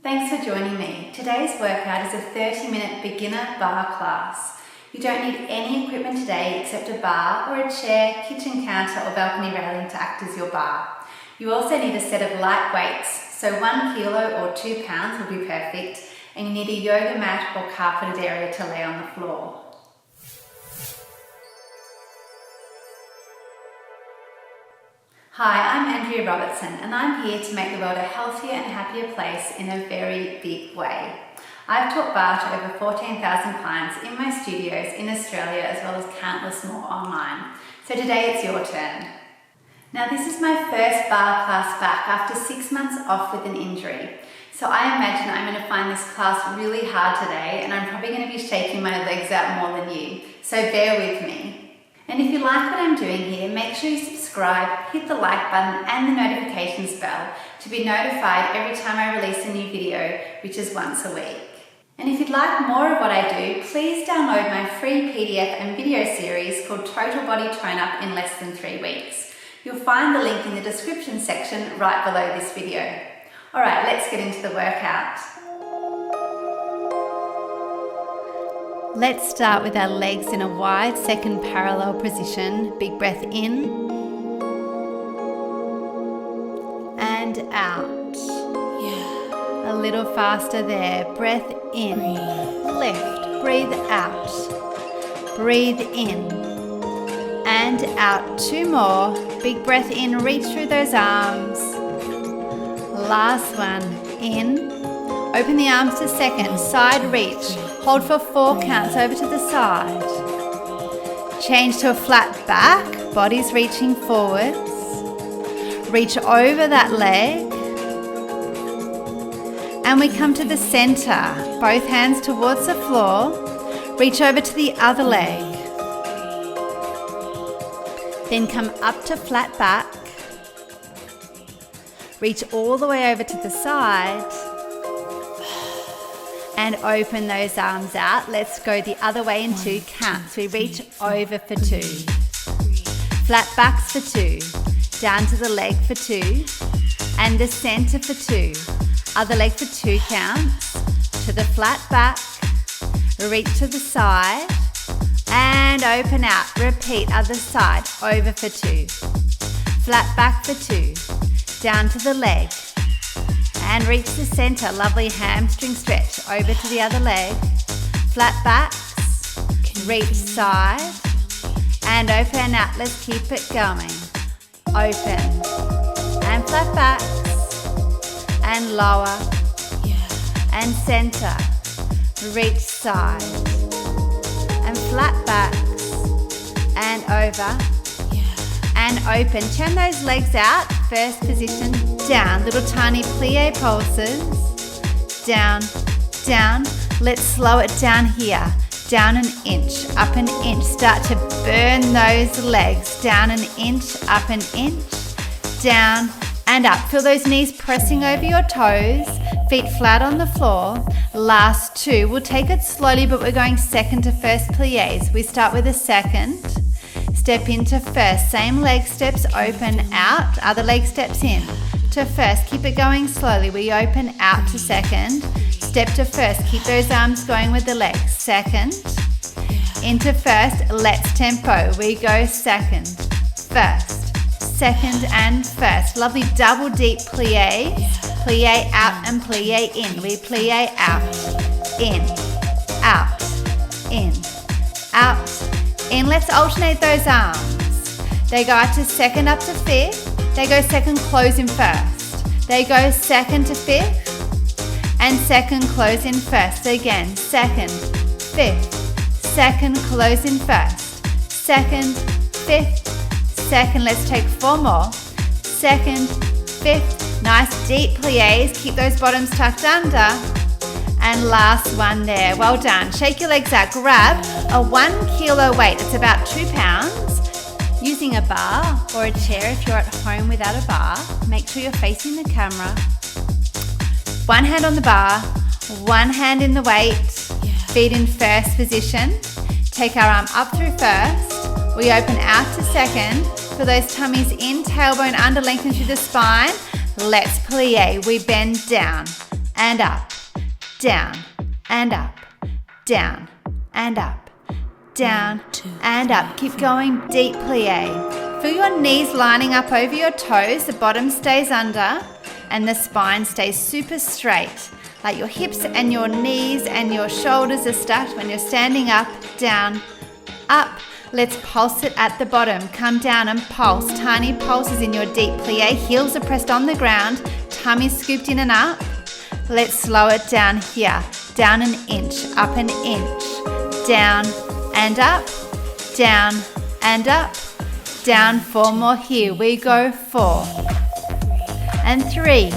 Thanks for joining me. Today's workout is a 30-minute beginner bar class. You don't need any equipment today except a bar or a chair, kitchen counter or balcony railing to act as your bar. You also need a set of light weights, so 1 kilo or 2 pounds will be perfect, and you need a yoga mat or carpeted area to lay on the floor. Hi, I'm Andrea Robertson and I'm here to make the world a healthier and happier place in a very big way. I've taught barre to over 14,000 clients in my studios in Australia as well as countless more online. So today it's your turn. Now this is my first barre class back after 6 months off with an injury. So I imagine I'm going to find this class really hard today and I'm probably going to be shaking my legs out more than you. So bear with me. And if you like what I'm doing here, make sure you subscribe, hit the like button and the notifications bell to be notified every time I release a new video, which is once a week. And if you'd like more of what I do, please download my free PDF and video series called Total Body Tone Up in Less Than 3 Weeks. You'll find the link in the description section right below this video. Alright, let's get into the workout. Let's start with our legs in a wide second parallel position. Big breath in and out. Yeah. A little faster there. Breath in. Breathe. Lift. Breathe out. Breathe in and out. 2 more. Big breath in. Reach through those arms. Last one. In. Open the arms to second. Side reach. Hold for 4 counts over to the side. Change to a flat back, body's reaching forwards. Reach over that leg. And we come to the center, both hands towards the floor. Reach over to the other leg. Then come up to flat back. Reach all the way over to the side. And open those arms out. Let's go the other way in 2 counts. We reach over for 2. Flat backs for 2. Down to the leg for 2. And the center for 2. Other leg for 2 counts. To the flat back. Reach to the side. And open out. Repeat other side. Over for 2. Flat back for 2. Down to the leg. And reach the center, lovely hamstring stretch, over to the other leg, flat backs, reach side, and open out, let's keep it going, open, and flat backs, and lower, and center, reach side, and flat backs, and over, and open, turn those legs out, first position, down, little tiny plie pulses, down, down, let's slow it down here, down an inch, up an inch, start to burn those legs, down an inch, up an inch, down and up, feel those knees pressing over your toes, feet flat on the floor, last 2, we'll take it slowly but we're going second to first plies, we start with a second, step into first, same leg steps, open out, other leg steps in, to first, keep it going slowly, we open out to second, step to first, keep those arms going with the legs, second, into first, let's tempo, we go second, first, second and first, lovely double deep plies, plie out and plie in, we plie out, in, out, in, out, in, let's alternate those arms, they go out to second up to fifth, they go second, close in first. They go second to fifth and second, close in first. Again, second, fifth, second, close in first. Second, fifth, second. Let's take 4 more. Second, fifth. Nice deep plies. Keep those bottoms tucked under. And last one there. Well done. Shake your legs out. Grab a 1 kilo weight. It's about 2 pounds. Using a bar or a chair if you're at home without a bar, make sure you're facing the camera. 1 hand on the bar, 1 hand in the weight, feet in first position. Take our arm up through first. We open out to second. For those tummies in, tailbone under, lengthen through the spine. Let's plie. We bend down, and up, down, and up, down, and up, down, and up. Keep going, deep plie. Feel your knees lining up over your toes, the bottom stays under, and the spine stays super straight. Like your hips and your knees and your shoulders are stacked when you're standing up, down, up. Let's pulse it at the bottom. Come down and pulse. Tiny pulses in your deep plie. Heels are pressed on the ground. Tummy scooped in and up. Let's slow it down here. Down an inch, up an inch. Down and up, down and up. Down 4 more here. We go 4 and 3,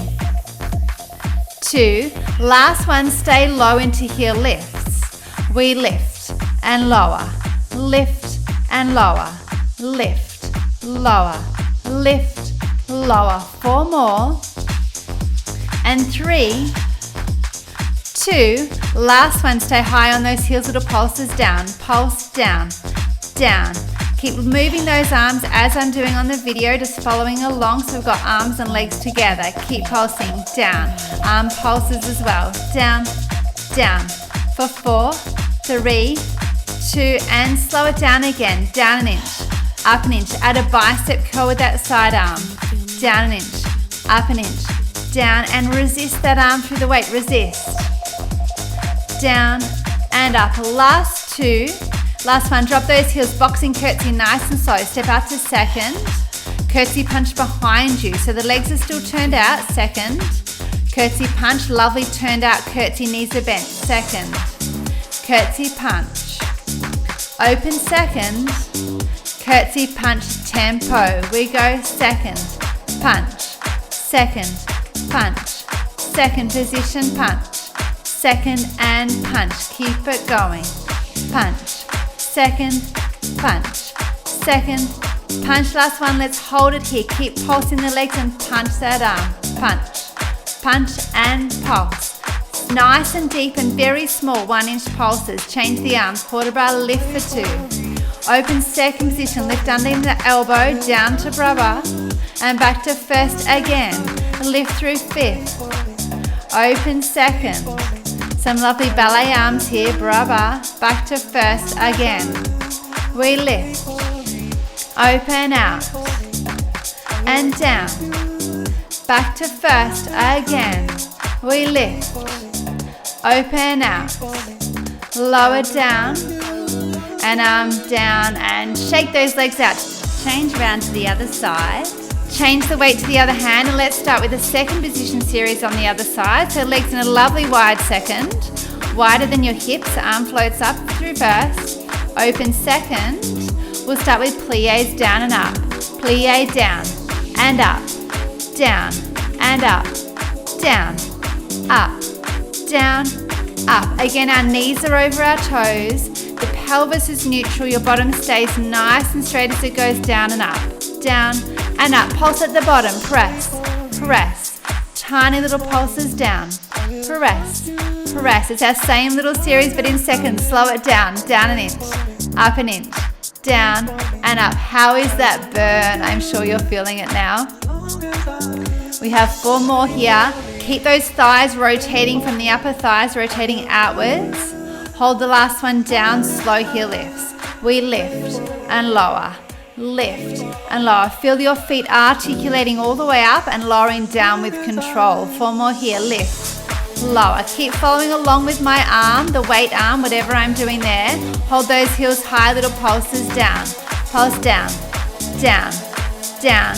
2. Last one, stay low into heel lifts. We lift and lower, lift and lower, lift, lower, lift, lower. 4 more and 3, 2. Last one, stay high on those heels, little pulses down, pulse down, down. Keep moving those arms as I'm doing on the video, just following along. So we've got arms and legs together. Keep pulsing down, arm pulses as well, down, down. For 4, 3, 2, and slow it down again, down an inch, up an inch. Add a bicep curl with that side arm, down an inch, up an inch, down, and resist that arm through the weight, resist. Down and up. Last 2. Last one, drop those heels, boxing curtsy nice and slow. Step out to second. Curtsy punch behind you. So the legs are still turned out. Second. Curtsy punch, lovely turned out curtsy, knees are bent. Second. Curtsy punch. Open second. Curtsy punch tempo. We go second. Punch. Second. Punch. Second position punch. Second and punch. Keep it going. Punch. Second, punch, second, punch. Last one, let's hold it here. Keep pulsing the legs and punch that arm. Punch, punch and pulse. Nice and deep and very small 1-inch pulses. Change the arms, quarter bar, lift for 2. Open second position, lift under the elbow, down to brother, and back to first again. Lift through 5th. Open second. Some lovely ballet arms here, brava, back to first again. We lift, open out, and down. Back to first again. We lift, open out, lower down, and arm down, and shake those legs out. Change around to the other side. Change the weight to the other hand, and let's start with the second position series on the other side. So legs in a lovely wide second, wider than your hips, arm floats up through first, open second. We'll start with plies down and up, plie down and up, down and up, down, up, down, up. Again, our knees are over our toes, the pelvis is neutral, your bottom stays nice and straight as it goes down and up, down and up. Pulse at the bottom, press, press. Tiny little pulses down, press, press. It's our same little series but in seconds. Slow it down, down an inch, up an inch, down and up. How is that burn? I'm sure you're feeling it now. We have 4 more here. Keep those thighs rotating from the upper thighs, rotating outwards. Hold the last one down, slow heel lifts. We lift and lower. Lift and lower. Feel your feet articulating all the way up and lowering down with control. 4 more here. Lift, lower. Keep following along with my arm, the weight arm, whatever I'm doing there. Hold those heels high, little pulses down. Pulse down, down, down,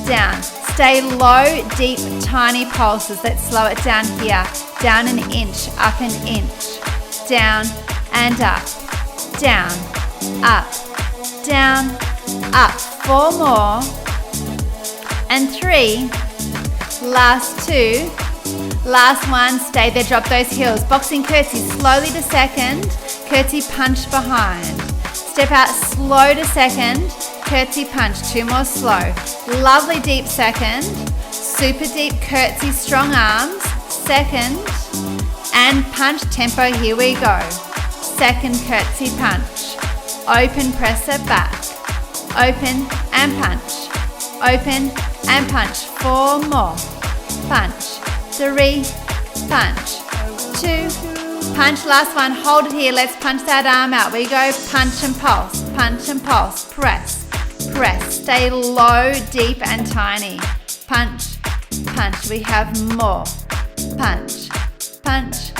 down. Stay low, deep, tiny pulses. Let's slow it down here. Down an inch, up an inch. Down and up, down, up, down, up. 4 more and 3. Last 2. Last one, stay there, drop those heels. Boxing curtsy, slowly to second, curtsy punch behind. Step out slow to second, curtsy punch, 2 more slow. Lovely deep second, super deep curtsy, strong arms, second, and punch tempo, here we go. Second curtsy punch, open, press it back. Open and punch, open and punch. 4 more. Punch, 3, punch, 2, punch, last one, hold it here, let's punch that arm out. We go punch and pulse, press, press, stay low, deep and tiny, punch, punch, we have more, punch, punch,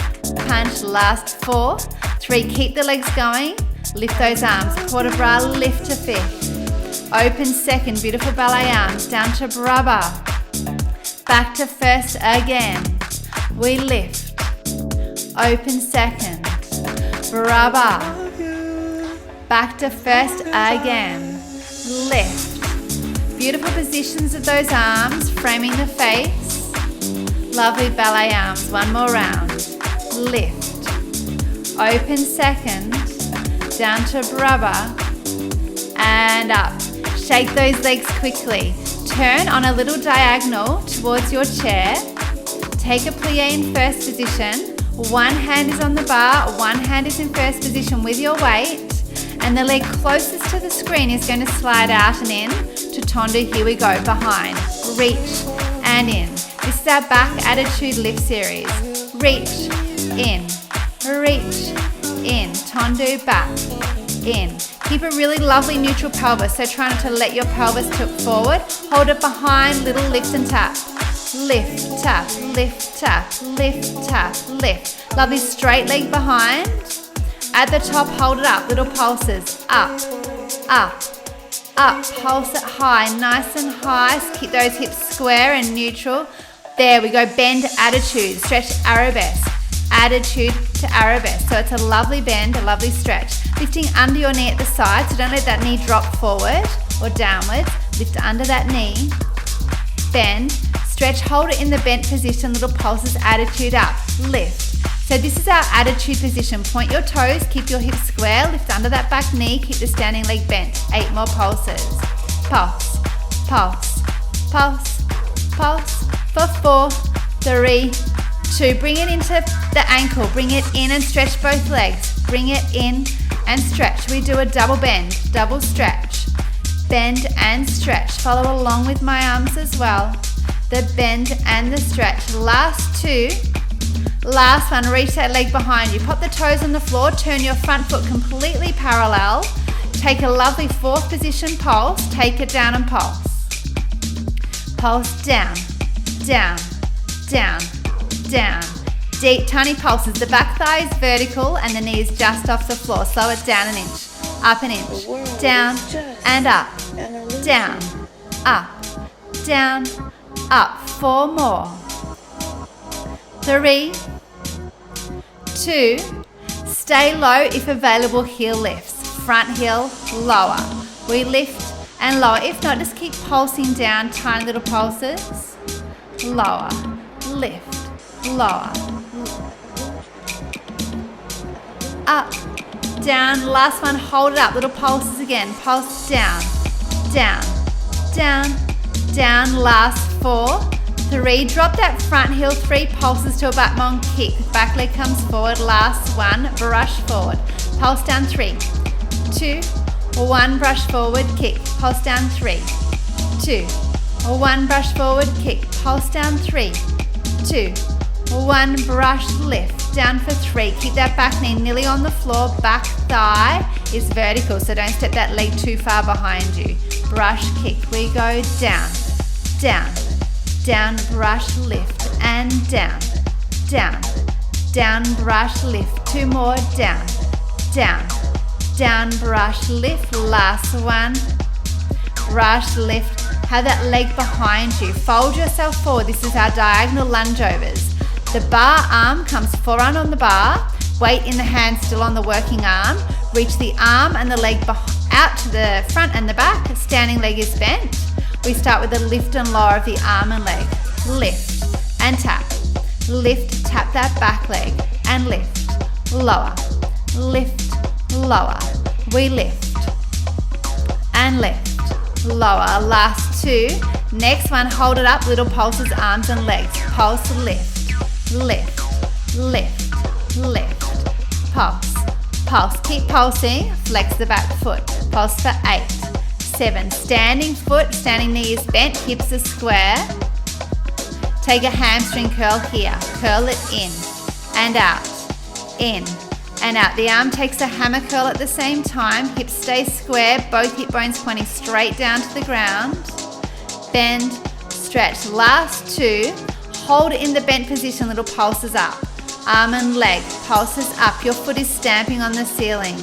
punch, last 4, 3, keep the legs going, lift those arms, port de bras, lift to fifth, open second, beautiful ballet arms, down to bras bar, back to first again, we lift, open second, bras bar, back to first again, lift, beautiful positions of those arms, framing the face, lovely ballet arms, one more round, lift, open second, down to bras bar, and up, shake those legs quickly, turn on a little diagonal towards your chair, take a plie in first position, one hand is on the bar, one hand is in first position with your weight, and the leg closest to the screen is going to slide out and in to Tondo. Here we go, behind, reach and in. This is our back attitude lift series. Reach, in, Tondo, back, in. Keep a really lovely neutral pelvis, so try not to let your pelvis tip forward. Hold it behind, little lift and tap. Lift, tap, lift, tap, lift, tap, lift. Lovely straight leg behind. At the top, hold it up, little pulses. Up, up, up. Pulse it high, nice and high. Keep those hips square and neutral. There we go, bend attitude, stretch arabesque. Attitude to arabesque. So it's a lovely bend, a lovely stretch. Lifting under your knee at the side, so don't let that knee drop forward or downwards. Lift under that knee, bend, stretch, hold it in the bent position, little pulses, attitude up, lift. So this is our attitude position. Point your toes, keep your hips square, lift under that back knee, keep the standing leg bent. 8 more pulses. Pulse, pulse, pulse, pulse. For 4, 3, 2. Bring it into the ankle, bring it in and stretch both legs. Bring it in and stretch. We do a double bend, double stretch. Bend and stretch. Follow along with my arms as well. The bend and the stretch. Last 2. Last one, reach that leg behind you. Pop the toes on the floor, turn your front foot completely parallel. Take a lovely 4th position pulse. Take it down and pulse. Pulse down, down, down, down. Deep, tiny pulses. The back thigh is vertical and the knee is just off the floor. Slow it down an inch, up an inch, down and up, down, up, down, up. 4 more. 3, 2, stay low if available, heel lifts. Front heel, lower. We lift and lower. If not, just keep pulsing down, tiny little pulses. Lower, lift, lower. Up, down, last one, hold it up, little pulses again. Pulse down, down, down, down, last 4, 3, drop that front heel, 3 pulses to a back monk kick. Back leg comes forward, last 1, brush forward. Pulse down 3, 2, 1, brush forward, kick. Pulse down 3, 2, 1, brush forward, kick. Pulse down 3, 2, 1, brush, lift. Down for 3. Keep that back knee nearly on the floor. Back thigh is vertical, so don't step that leg too far behind you. Brush, kick. We go down, down, down, brush, lift, and down, down, down, brush, lift. 2 more, down, down, down, brush, lift. Last one, brush, lift. Have that leg behind you. Fold yourself forward. This is our diagonal lunge overs. The bar arm comes forearm on the bar, weight in the hand still on the working arm. Reach the arm and the leg out to the front and the back. Standing leg is bent. We start with the lift and lower of the arm and leg. Lift and tap. Lift, tap that back leg and lift, lower, lift, lower. We lift and lift, lower. Last 2. Next one, hold it up, little pulses, arms and legs. Pulse, lift. Lift, lift, lift, pulse, pulse, keep pulsing, flex the back foot, pulse for 8, 7, standing foot, standing knee is bent, hips are square, Take a hamstring curl here. Curl it in and out, in and out. The arm takes a hammer curl at the same time. Hips stay square, both hip bones pointing straight down to the ground. Bend, stretch. Last two. Hold in the bent position, little pulses up. Arm and leg, pulses up. Your foot is stamping on the ceiling.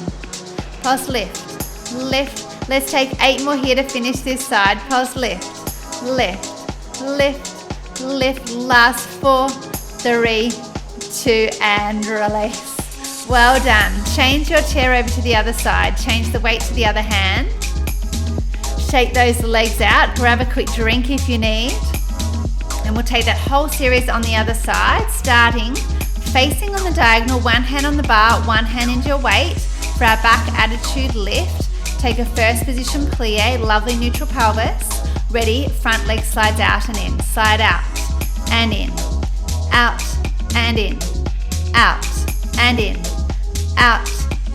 Pulse lift, lift. Let's take 8 more here to finish this side. Pulse lift, lift, lift, lift. Last 4, 3, 2, and release. Well done. Change your chair over to the other side. Change the weight to the other hand. Shake those legs out. Grab a quick drink if you need. And we'll take that whole series on the other side, starting facing on the diagonal, one hand on the bar, one hand into your weight. For our back attitude lift, take a first position plie, lovely neutral pelvis. Ready, front leg slides out and in, slide out and in, out and in, out and in, out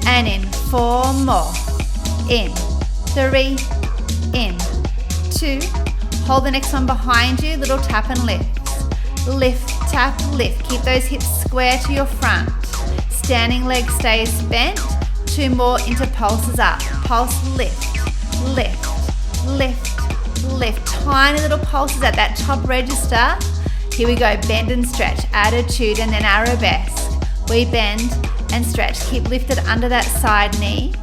and in. 4 more, in, 3, in, 2, hold the next one behind you, little tap and lift. Lift, tap, lift. Keep those hips square to your front. Standing leg stays bent. 2 more into pulses up. Pulse lift, lift, lift, lift. Tiny little pulses at that top register. Here we go, bend and stretch. Attitude and then arabesque. We bend and stretch. Keep lifted under that side knee.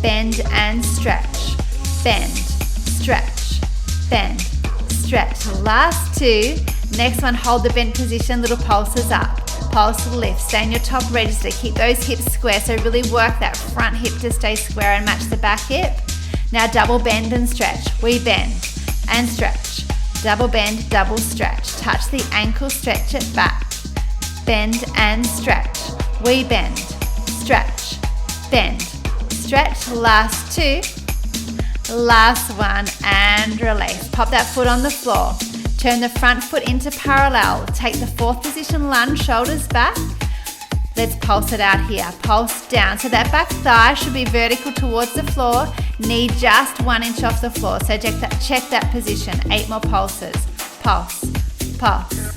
Bend and stretch. Bend, stretch, bend, stretch. Last 2. Next one, hold the bent position, little pulses up. Pulse lift, stay in your top register. Keep those hips square, so really work that front hip to stay square and match the back hip. Now double bend and stretch. We bend and stretch. Double bend, double stretch. Touch the ankle, stretch it back. Bend and stretch. We bend, stretch, bend, stretch. Last 2. Last one and release. Pop that foot on the floor. Turn the front foot into parallel. Take the 4th position lunge, shoulders back. Let's pulse it out here. Pulse down. So that back thigh should be vertical towards the floor. Knee just 1 inch off the floor. So check that position. 8 more pulses. Pulse, pulse.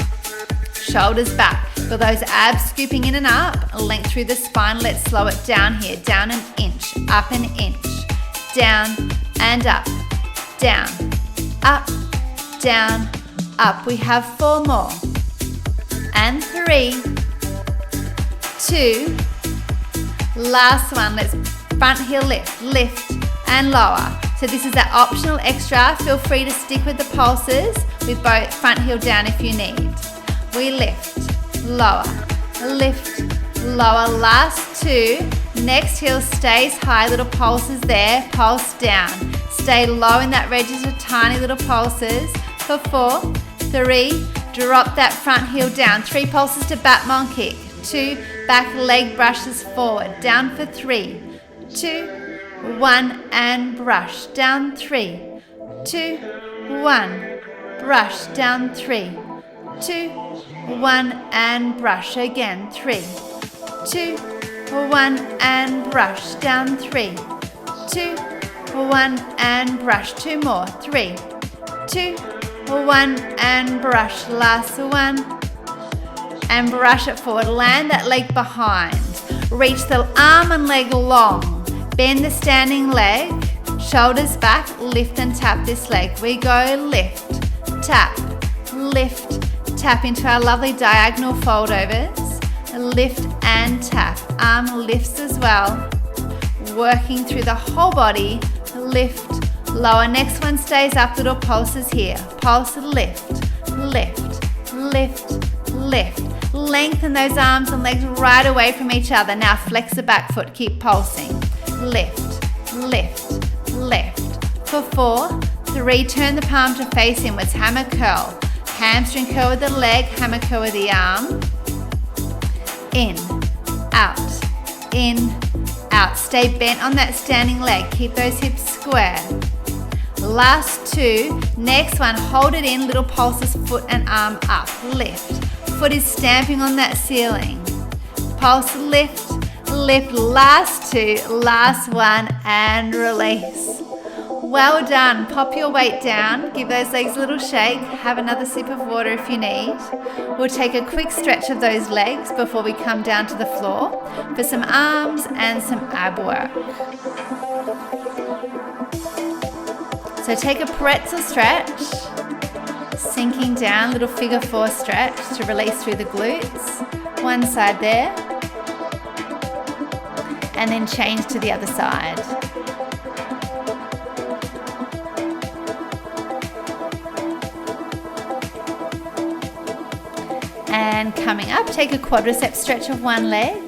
Shoulders back. Feel those abs scooping in and up. Length through the spine. Let's slow it down here. Down an inch. Up an inch. Down and up. Down. Up. Down. Up. We have 4 more. And 3, 2. Last one. Let's front heel lift, lift and lower. So this is that optional extra. Feel free to stick with the pulses with both front heel down if you need. We lift, lower, lift, lower. Last 2. Next heel stays high, little pulses there. Pulse down. Stay low in that register, tiny little pulses. For 4, 3, drop that front heel down. 3 pulses to Batman kick. 2, back leg brushes forward. Down for 3, 2, 1, and brush. Down 3, 2, 1, brush. Down 3, 2, 1, and brush. Again, 3, 2, 1, and brush. Down 3, 2, 1, and brush. 2 more. 3, 2, 1, and brush. Last one. And brush it forward. Land that leg behind. Reach the arm and leg long. Bend the standing leg. Shoulders back. Lift and tap this leg. We go lift, tap, lift, tap into our lovely diagonal fold overs. Lift and tap. Arm lifts as well. Working through the whole body. Lift, lower. Next one stays up. Little pulses here. Pulse, lift, lift, lift, lift. Lengthen those arms and legs right away from each other. Now flex the back foot. Keep pulsing. Lift, lift, lift. For 4, 3, turn the palm to face inwards. Hammer curl. Hamstring curl with the leg. Hammer curl with the arm. In, out, in, out. Stay bent on that standing leg. Keep those hips square. Last 2. Next one, hold it in. Little pulses, foot and arm up. Lift. Foot is stamping on that ceiling. Pulse, lift, lift. Last 2. Last one and release. Well done. Pop your weight down. Give those legs a little shake. Have another sip of water if you need. We'll take a quick stretch of those legs before we come down to the floor for some arms and some ab work. So take a pretzel stretch, sinking down, little figure 4 stretch to release through the glutes. One side there, and then change to the other side. And coming up, take a quadricep stretch of one leg.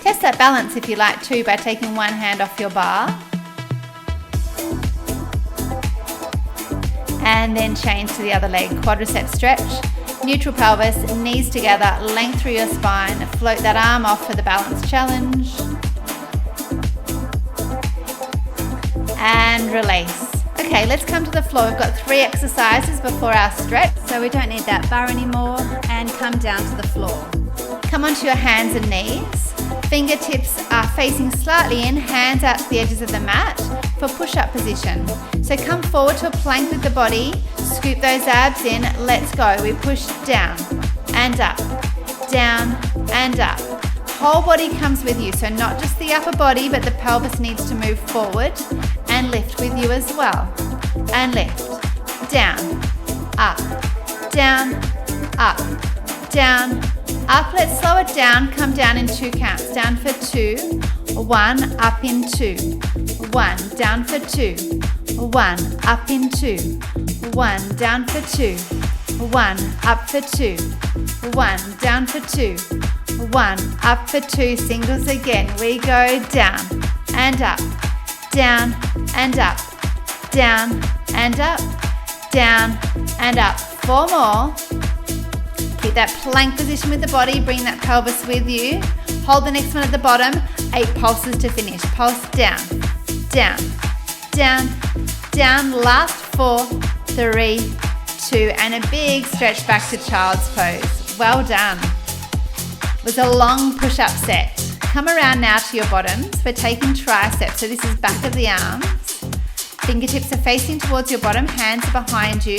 Test that balance if you like to by taking one hand off your bar. And then change to the other leg, quadricep stretch, neutral pelvis, knees together, length through your spine, float that arm off for the balance challenge. And release. Okay, let's come to the floor. We've got 3 exercises before our stretch, so we don't need that bar anymore, and come down to the floor. Come onto your hands and knees. Fingertips are facing slightly in, hands out to the edges of the mat for push-up position. So come forward to a plank with the body, scoop those abs in, let's go. We push down and up, down and up. Whole body comes with you, so not just the upper body, but the pelvis needs to move forward and lift with you as well. And lift, down, up, down, up, down, up. Let's slow it down, come down in 2 counts. Down for 2, 1, up in 2, 1, down for 2, 1, up in 2, 1, down for 2, 1, up for 2, 1, down for 2, 1, up for 2, singles again. We go down and up, down and up, down and up, down and up. 4 more. Keep that plank position with the body, bring that pelvis with you. Hold the next one at the bottom, 8 pulses to finish. Pulse down, down, down, down. Last 4, 3, 2, and a big stretch back to child's pose. Well done. It was a long push-up set. Come around now to your bottoms. We're taking triceps, so this is back of the arms. Fingertips are facing towards your bottom, hands are behind you.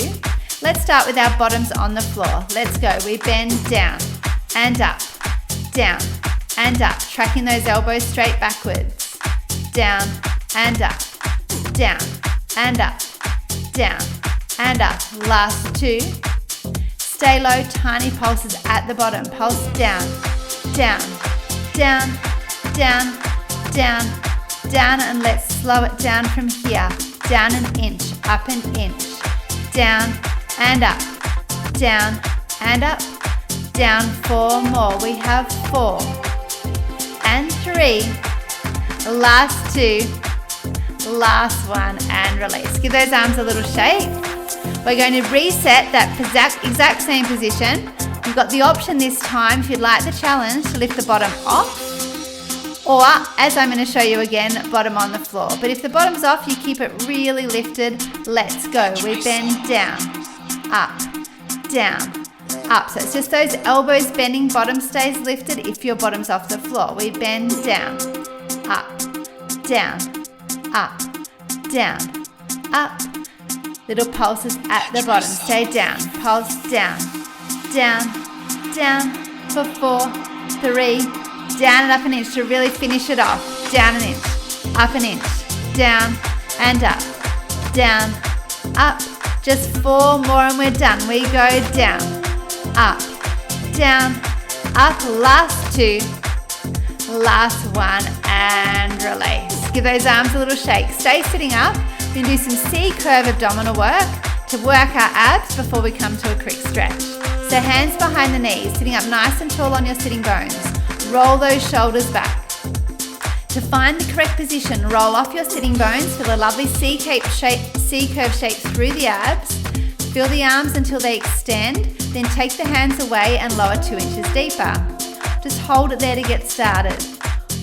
Let's start with our bottoms on the floor. Let's go. We bend down and up, down and up, tracking those elbows straight backwards. Down and up, down and up, down and up. Last 2. Stay low, tiny pulses at the bottom. Pulse down, down, down, down, down, down, and let's slow it down from here. Down an inch, up an inch, down and up, down and up, down. 4 more. We have 4 and 3. Last 2, last 1, and release. Give those arms a little shake. We're going to reset that exact same position. You've got the option this time, if you'd like the challenge, to lift the bottom off, or, as I'm going to show you again, bottom on the floor. But if the bottom's off, you keep it really lifted. Let's go. We bend down, up, down, up. So it's just those elbows bending, bottom stays lifted if your bottom's off the floor. We bend down, up, down, up, down, up. Little pulses at the bottom. Stay down. Pulse down, down, down for 4, 3, down and up an inch to really finish it off. Down an inch, up an inch, down and up, down, up. Just 4 more and we're done. We go down, up, down, up. Last 2, last 1, and release. Give those arms a little shake. Stay sitting up. We're going to do some C-curve abdominal work to work our abs before we come to a quick stretch. So hands behind the knees, sitting up nice and tall on your sitting bones. Roll those shoulders back. To find the correct position, roll off your sitting bones, feel a lovely C-curve shape through the abs. Feel the arms until they extend, then take the hands away and lower 2 inches deeper. Just hold it there to get started.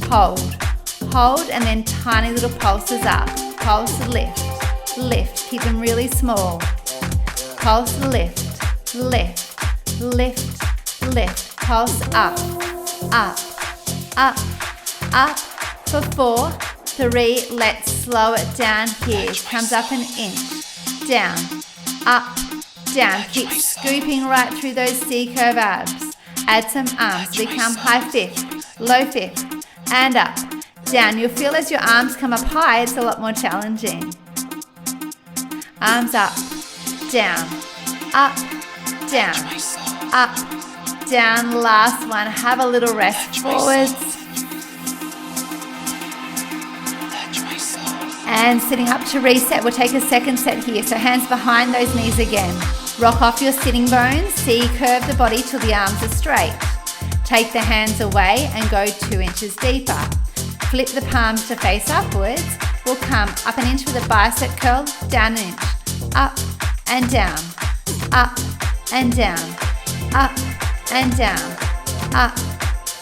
Hold, hold, and then tiny little pulses up. Pulse, lift, lift. Keep them really small. Pulse, lift, lift, lift, lift. Pulse up, up, up, up for 4, 3, let's slow it down here. Comes up and in, down, up, down. Keep scooping right through those C-curve abs. Add some arms. We come high fifth, low fifth, and up, down. You'll feel as your arms come up high, it's a lot more challenging. Arms up, down, up, down, up, down. Last one. Have a little rest forwards. And sitting up to reset. We'll take a second set here. So hands behind those knees again. Rock off your sitting bones. C-curve the body till the arms are straight. Take the hands away and go 2 inches deeper. Flip the palms to face upwards. We'll come up an inch with a bicep curl, down an inch. Up and down, up and down, up and down, up,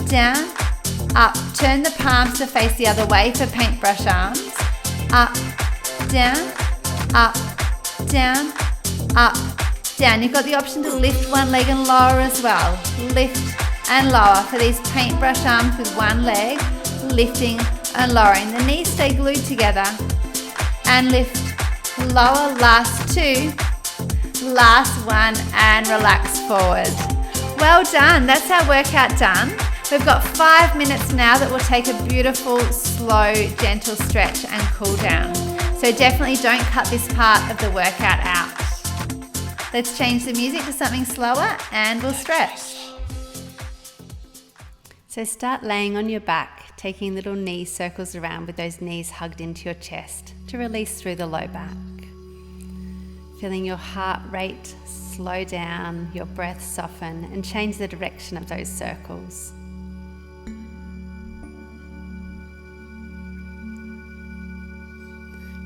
down, up. Turn the palms to face the other way for paintbrush arms. Up, down, up, down, up, down. You've got the option to lift one leg and lower as well. Lift and lower for these paintbrush arms with one leg, lifting and lowering. The knees stay glued together and lift, lower, last 2, last 1, and relax forward. Well done, that's our workout done. We've got 5 minutes now that will take a beautiful, slow, gentle stretch and cool down. So definitely don't cut this part of the workout out. Let's change the music to something slower and we'll stretch. So start laying on your back, taking little knee circles around with those knees hugged into your chest to release through the low back. Feeling your heart rate slow down, your breath soften, and change the direction of those circles.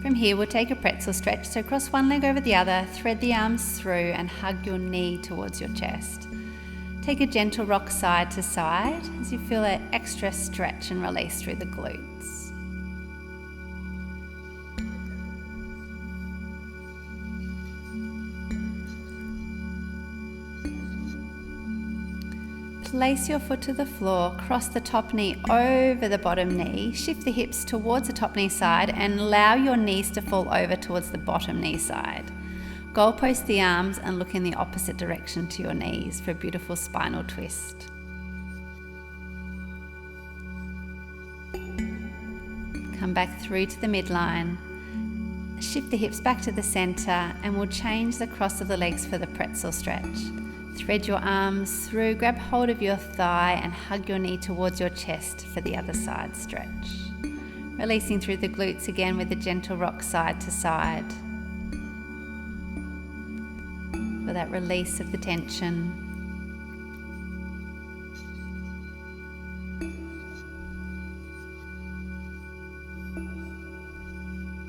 From here, we'll take a pretzel stretch. So cross one leg over the other, thread the arms through, and hug your knee towards your chest. Take a gentle rock side to side as you feel an extra stretch and release through the glutes. Place your foot to the floor, cross the top knee over the bottom knee, shift the hips towards the top knee side and allow your knees to fall over towards the bottom knee side. Goalpost the arms and look in the opposite direction to your knees for a beautiful spinal twist. Come back through to the midline. Shift the hips back to the center and we'll change the cross of the legs for the pretzel stretch. Thread your arms through, grab hold of your thigh and hug your knee towards your chest for the other side stretch. Releasing through the glutes again with a gentle rock side to side. For that release of the tension.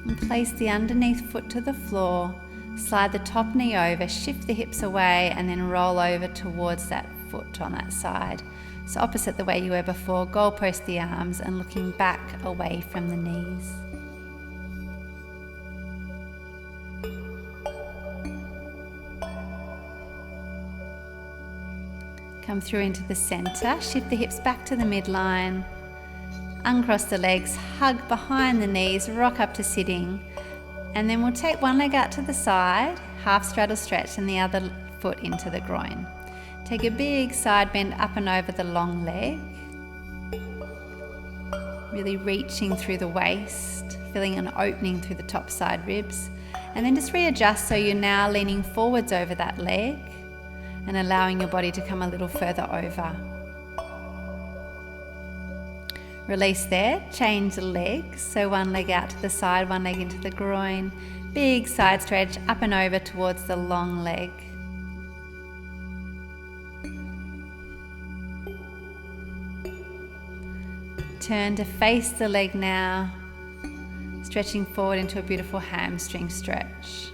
And place the underneath foot to the floor. Slide the top knee over, shift the hips away and then roll over towards that foot on that side. So opposite the way you were before, goalpost the arms and looking back away from the knees. Come through into the center, shift the hips back to the midline, uncross the legs, hug behind the knees, rock up to sitting. And then we'll take one leg out to the side, half straddle stretch, and the other foot into the groin. Take a big side bend up and over the long leg. Really reaching through the waist, feeling an opening through the top side ribs. And then just readjust so you're now leaning forwards over that leg and allowing your body to come a little further over. Release there, change the legs, so one leg out to the side, one leg into the groin, big side stretch up and over towards the long leg. Turn to face the leg now, stretching forward into a beautiful hamstring stretch.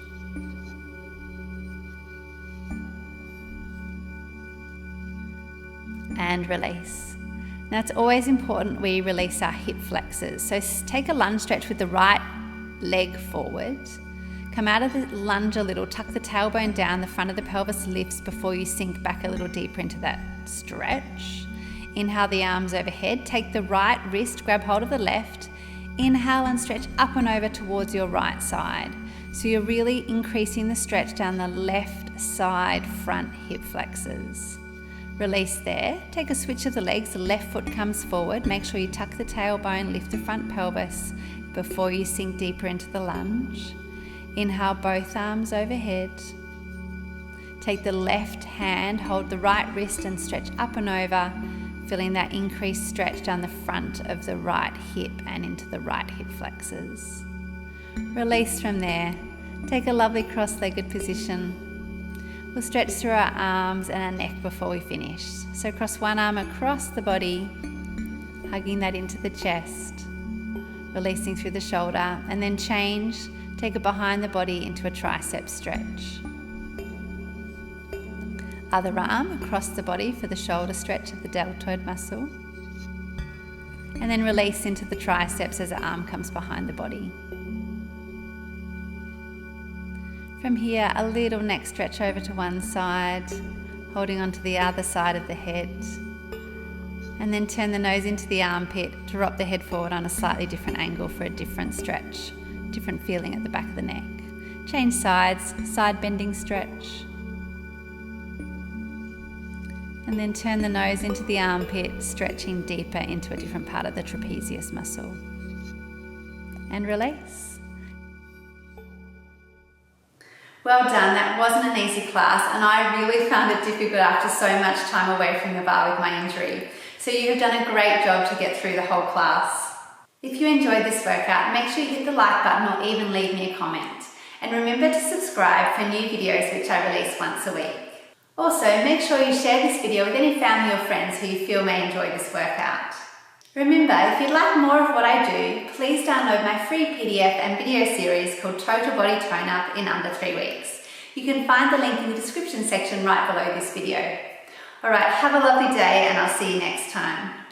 And release. Now it's always important we release our hip flexors. So take a lunge stretch with the right leg forward. Come out of the lunge a little, tuck the tailbone down, the front of the pelvis lifts before you sink back a little deeper into that stretch. Inhale the arms overhead, take the right wrist, grab hold of the left, Inhale and stretch up and over towards your right side. So you're really increasing the stretch down the left side front hip flexors. Release there. Take a switch of the legs. The left foot comes forward. Make sure you tuck the tailbone, lift the front pelvis before you sink deeper into the lunge. Inhale, both arms overhead. Take the left hand, hold the right wrist and stretch up and over, feeling that increased stretch down the front of the right hip and into the right hip flexors. Release from there. Take a lovely cross-legged position. We'll stretch through our arms and our neck before we finish. So cross one arm across the body, hugging that into the chest, releasing through the shoulder, and then change. Take it behind the body into a tricep stretch. Other arm across the body for the shoulder stretch of the deltoid muscle. And then release into the triceps as the arm comes behind the body. From here, a little neck stretch over to one side, holding onto the other side of the head. And then turn the nose into the armpit to rock the head forward on a slightly different angle for a different stretch, different feeling at the back of the neck. Change sides, side bending stretch. And then turn the nose into the armpit, stretching deeper into a different part of the trapezius muscle. And release. Well done, that wasn't an easy class and I really found it difficult after so much time away from the bar with my injury. So you have done a great job to get through the whole class. If you enjoyed this workout, make sure you hit the like button or even leave me a comment. And remember to subscribe for new videos which I release once a week. Also, make sure you share this video with any family or friends who you feel may enjoy this workout. Remember, if you'd like more of what I do, please download my free PDF and video series called Total Body Tone Up in under 3 weeks. You can find the link in the description section right below this video. Alright, have a lovely day and I'll see you next time.